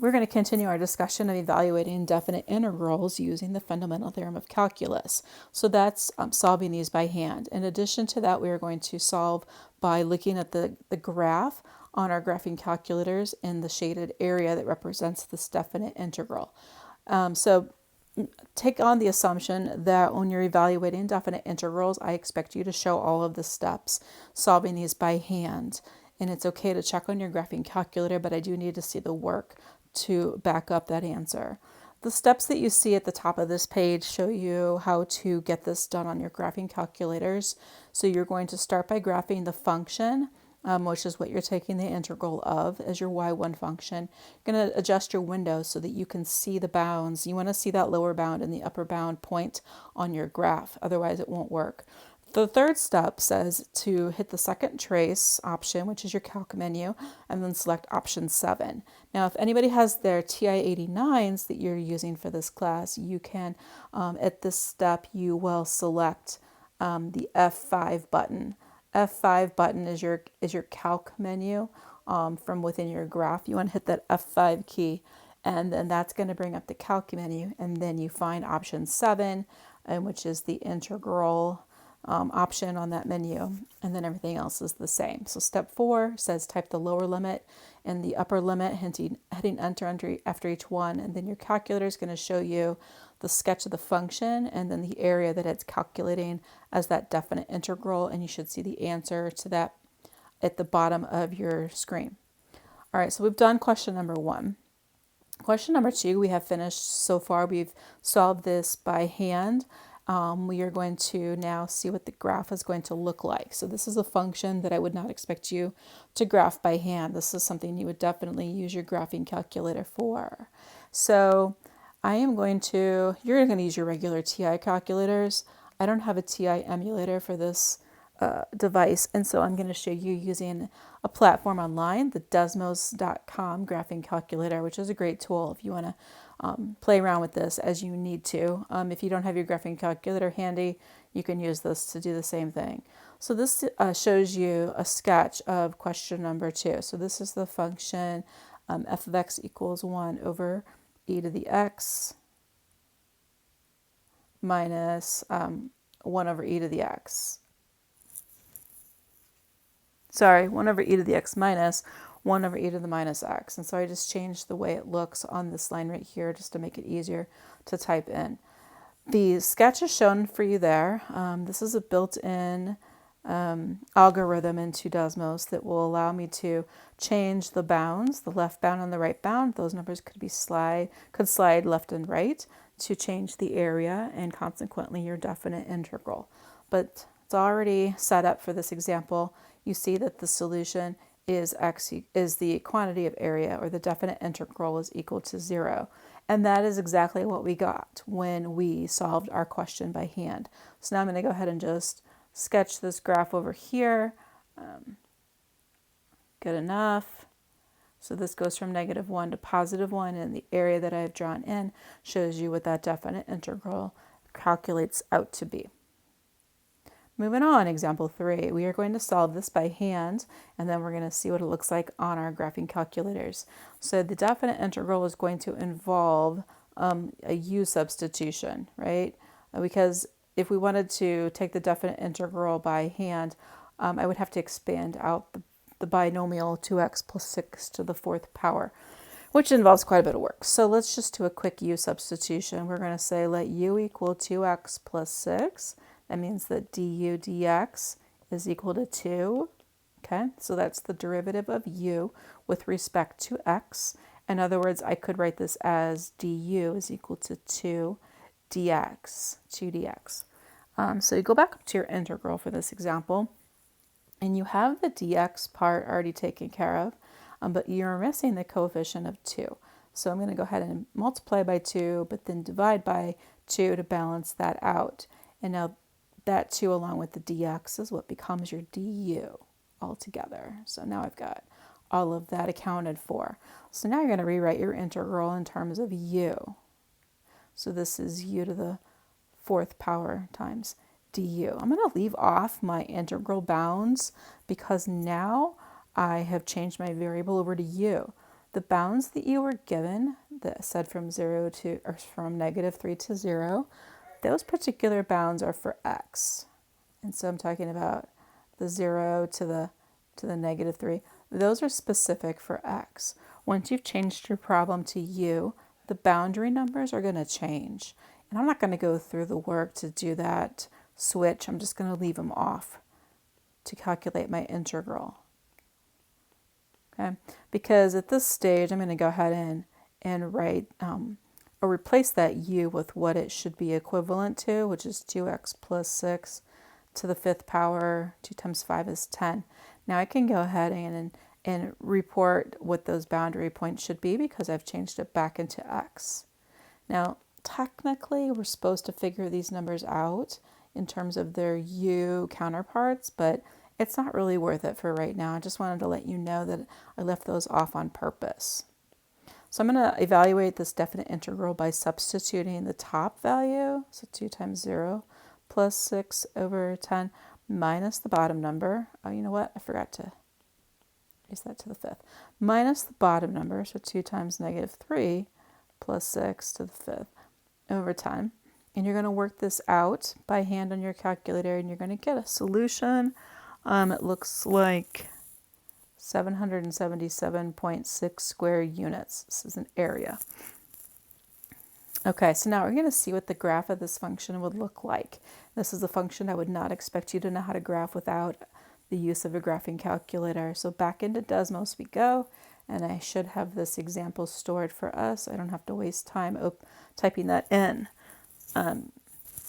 we're going to continue our discussion of evaluating definite integrals using the fundamental theorem of calculus. So that's solving these by hand. In addition to that, we are going to solve by looking at the graph on our graphing calculators in the shaded area that represents this definite integral. So take on the assumption that when you're evaluating definite integrals, I expect you to show all of the steps solving these by hand. And it's okay to check on your graphing calculator, but I do need to see the work to back up that answer. The steps that you see at the top of this page show you how to get this done on your graphing calculators. So you're going to start by graphing the function, which is what you're taking the integral of as your y1 function. You're going to adjust your window so that you can see the bounds. You want to see that lower bound and the upper bound point on your graph, otherwise it won't work. The third step says to hit the second trace option, which is your calc menu, and then select option 7. Now, if anybody has their TI-89s that you're using for this class, you can, at this step, you will select the F5 button. F5 button is your calc menu from within your graph. You want to hit that F5 key, and then that's going to bring up the calc menu, and then you find option 7, which is the integral option on that menu, and then everything else is the same. So step 4 says type the lower limit and the upper limit, hitting enter after each one, and then your calculator is going to show you the sketch of the function and then the area that it's calculating as that definite integral, and you should see the answer to that at the bottom of your screen. All right, so we've done question number 1. Question number 2, we have finished so far. We've solved this by hand. We are going to now see what the graph is going to look like. So this is a function that I would not expect you to graph by hand. This is something you would definitely use your graphing calculator for. So you're going to use your regular TI calculators. I don't have a TI emulator for this device, and so I'm going to show you using a platform online, the Desmos.com graphing calculator, which is a great tool if you want to play around with this as you need to. If you don't have your graphing calculator handy, you can use this to do the same thing. So this shows you a sketch of question number 2. So this is the function f of x equals 1 over e to the x minus 1 over e to the x. Sorry, 1 over e to the x minus 1 over e to the minus x. And so I just changed the way it looks on this line right here just to make it easier to type in. The sketch is shown for you there. This is a built-in algorithm into Desmos that will allow me to change the bounds, the left bound and the right bound. Those numbers could slide left and right to change the area and consequently your definite integral. But it's already set up for this example. You see that the solution is the quantity of area, or the definite integral is equal to 0. And that is exactly what we got when we solved our question by hand. So now I'm going to go ahead and just sketch this graph over here. Good enough. So this goes from -1 to +1, and the area that I've drawn in shows you what that definite integral calculates out to be. Moving on, example 3, we are going to solve this by hand, and then we're going to see what it looks like on our graphing calculators. So the definite integral is going to involve a u substitution, right? Because if we wanted to take the definite integral by hand, I would have to expand out the binomial 2x plus 6 to the 4th power, which involves quite a bit of work. So let's just do a quick u substitution. We're going to say let u equal 2x plus 6. That means that du dx is equal to 2. Okay, so that's the derivative of u with respect to x. In other words, I could write this as du is equal to 2 dx. So you go back up to your integral for this example, and you have the dx part already taken care of, but you're missing the coefficient of 2. So I'm going to go ahead and multiply by 2, but then divide by 2 to balance that out. And now that 2 along with the dx is what becomes your du altogether. So now I've got all of that accounted for. So now you're going to rewrite your integral in terms of u. So this is u to the 4th power times du. I'm going to leave off my integral bounds because now I have changed my variable over to u. the bounds that you were given that said from 0 to, or from -3 to 0, those particular bounds are for x. And so I'm talking about the 0 to the -3. Those are specific for x. Once you've changed your problem to u, the boundary numbers are going to change. And I'm not going to go through the work to do that switch. I'm just going to leave them off to calculate my integral. Okay, because at this stage, I'm going to go ahead and write or replace that u with what it should be equivalent to, which is 2x plus 6 to the 5th power. 2 times 5 is 10. Now I can go ahead and report what those boundary points should be because I've changed it back into x. Now, technically, we're supposed to figure these numbers out in terms of their u counterparts, but it's not really worth it for right now. I just wanted to let you know that I left those off on purpose. So I'm going to evaluate this definite integral by substituting the top value, so 2 times 0 plus 6 over 10 minus the bottom number. Oh, you know what? I forgot to raise that to the 5th. Minus the bottom number, so 2 times -3 plus 6 to the 5th over 10. And you're going to work this out by hand on your calculator, and you're going to get a solution. It looks like 777.6 square units. This is an area. Okay, so now we're going to see what the graph of this function would look like. This is a function I would not expect you to know how to graph without the use of a graphing calculator. So back into Desmos we go, and I should have this example stored for us. I don't have to waste time typing that in.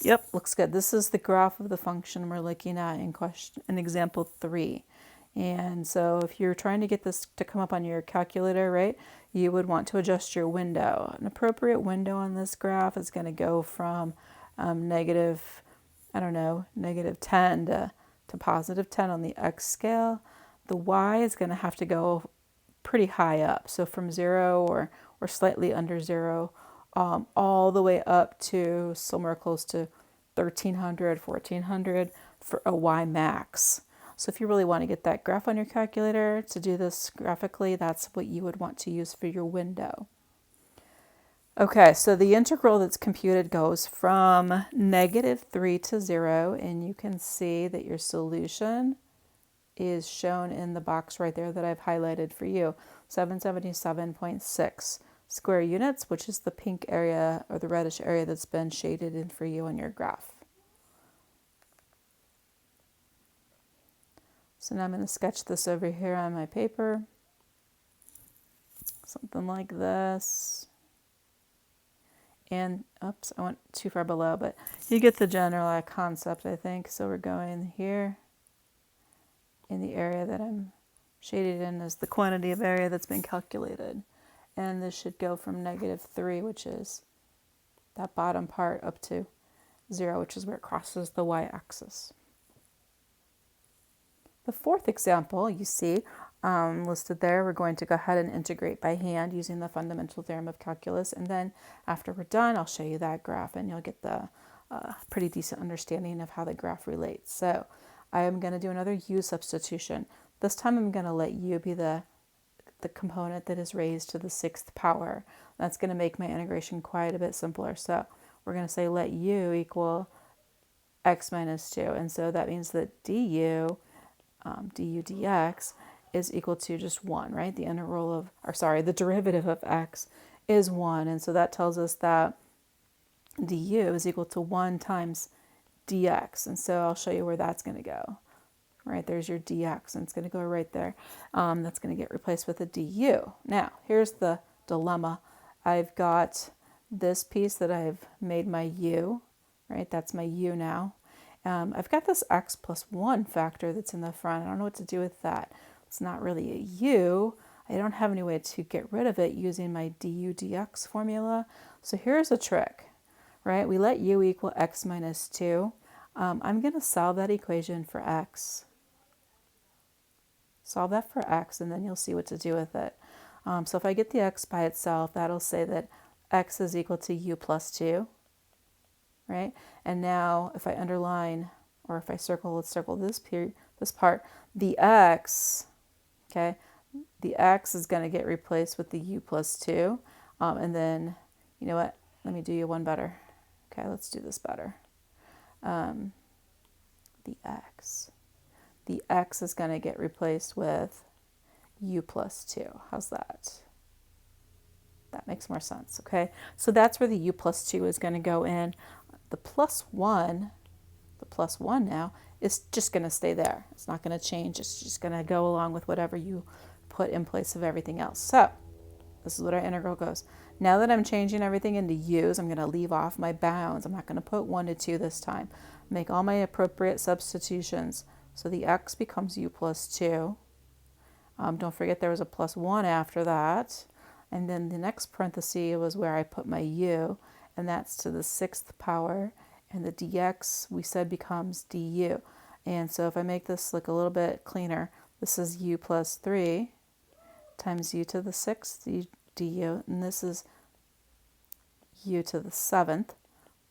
Yep, looks good. This is the graph of the function we're looking at in example 3. And so if you're trying to get this to come up on your calculator, right, you would want to adjust your window. An appropriate window on this graph is going to go from negative 10 to positive 10 on the x scale. The y is going to have to go pretty high up. So from 0 or slightly under 0 all the way up to somewhere close to 1300, 1400 for a y max. So if you really want to get that graph on your calculator to do this graphically, that's what you would want to use for your window. Okay, so the integral that's computed goes from -3 to 0, and you can see that your solution is shown in the box right there that I've highlighted for you, 777.6 square units, which is the pink area or the reddish area that's been shaded in for you on your graph. So now I'm going to sketch this over here on my paper. Something like this. And, oops, I went too far below, but you get the general concept, I think. So we're going here. In the area that I'm shaded in is the quantity of area that's been calculated. And this should go from -3, which is that bottom part, up to 0, which is where it crosses the y-axis. The fourth example you see listed there, we're going to go ahead and integrate by hand using the fundamental theorem of calculus. And then after we're done, I'll show you that graph and you'll get the pretty decent understanding of how the graph relates. So I am going to do another u substitution. This time I'm going to let u be the component that is raised to the 6th power. That's going to make my integration quite a bit simpler. So we're going to say let u equal x minus 2. And so that means that du dx is equal to just 1, right? The integral of, the derivative of x is 1. And so that tells us that du is equal to 1 times dx. And so I'll show you where that's going to go. Right, there's your dx, and it's going to go right there. That's going to get replaced with a du. Now, here's the dilemma. I've got this piece that I've made my u, right? That's my u now. I've got this x plus 1 factor that's in the front. I don't know what to do with that. It's not really a u. I don't have any way to get rid of it using my du dx formula. So here's a trick, right? We let u equal x minus 2. I'm going to solve that equation for x. Solve that for x, and then you'll see what to do with it. So if I get the x by itself, that'll say that x is equal to u plus 2, right? And now if I underline, or if I circle, let's circle this part, the x, okay, the x is going to get replaced with the u plus 2. And then, you know what? Let me do you one better. Okay, let's do this better. Um, the x. The x is going to get replaced with u plus 2. How's that? That makes more sense, okay? So that's where the u plus 2 is going to go in. The plus 1 now is just going to stay there. It's not going to change. It's just going to go along with whatever you put in place of everything else. So this is what our integral goes. Now that I'm changing everything into u's, I'm going to leave off my bounds. I'm not going to put 1 to 2 this time. Make all my appropriate substitutions. So the x becomes u plus 2. Don't forget there was a plus 1 after that. And then the next parenthesis was where I put my u, and that's to the 6th power. And the dx, we said, becomes du. And so if I make this look a little bit cleaner, this is u plus 3 times u to the 6th du, and this is u to the 7th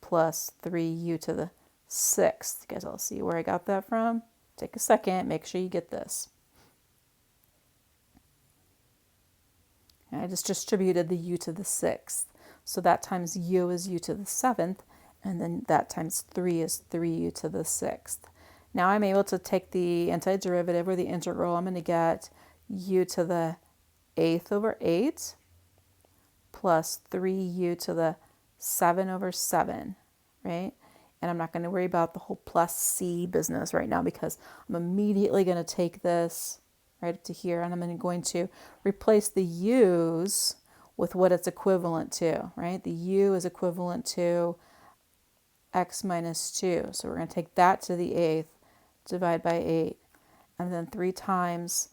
plus 3u to the 6th. You guys all see where I got that from? Take a second, make sure you get this. And I just distributed the u to the 6th. So that times u is u to the 7th, and then that times 3 is 3u to the 6th. Now I'm able to take the antiderivative or the integral. I'm going to get u to the 8th over 8 plus 3u to the 7 over 7, right? And I'm not going to worry about the whole plus c business right now because I'm immediately going to take this right up to here and I'm going to replace the u's with what it's equivalent to, right? The u is equivalent to x minus 2. So we're going to take that to the 8th, divide by 8, and then 3 times,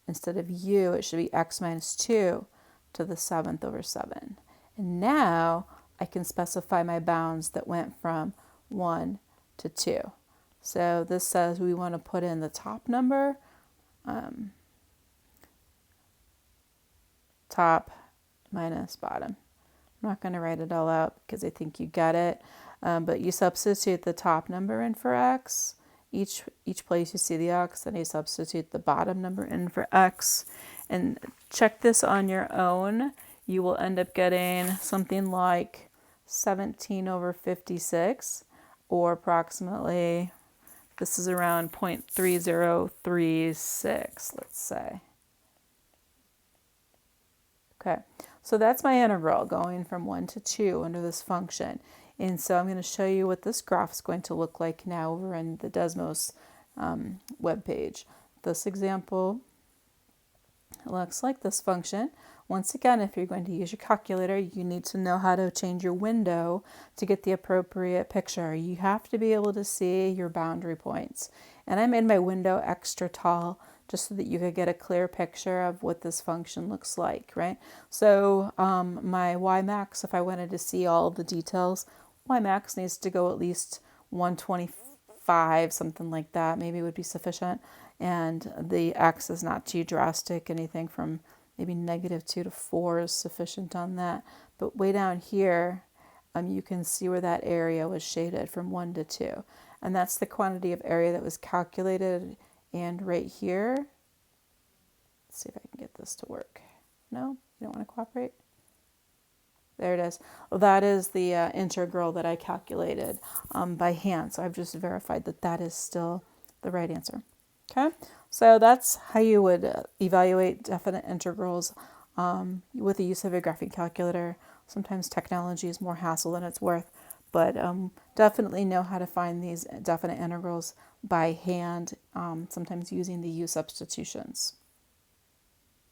instead of u, it should be x minus 2 to the 7th over 7. And now I can specify my bounds that went from 1 to 2. So this says we want to put in the top number, top minus bottom. I'm not going to write it all out because I think you get it. But you substitute the top number in for x. Each place you see the x, then you substitute the bottom number in for x. And check this on your own. You will end up getting something like 17 over 56, or approximately, this is around 0.3036, let's say. Okay, so that's my integral going from 1 to 2 under this function. And so I'm going to show you what this graph is going to look like now over in the Desmos webpage. This example looks like this function. Once again, if you're going to use your calculator, you need to know how to change your window to get the appropriate picture. You have to be able to see your boundary points. And I made my window extra tall just so that you could get a clear picture of what this function looks like, right? So my y-max, if I wanted to see all of the details, y-max needs to go at least 125, something like that, maybe would be sufficient. And the x is not too drastic, anything from maybe -2 to 4 is sufficient on that. But way down here, you can see where that area was shaded from 1 to 2. And that's the quantity of area that was calculated. And right here, let's see if I can get this to work. No, you don't want to cooperate? There it is. Well, that is the integral that I calculated by hand. So I've just verified that that is still the right answer. Okay, so that's how you would evaluate definite integrals with the use of a graphing calculator. Sometimes technology is more hassle than it's worth, but definitely know how to find these definite integrals by hand, sometimes using the u substitutions.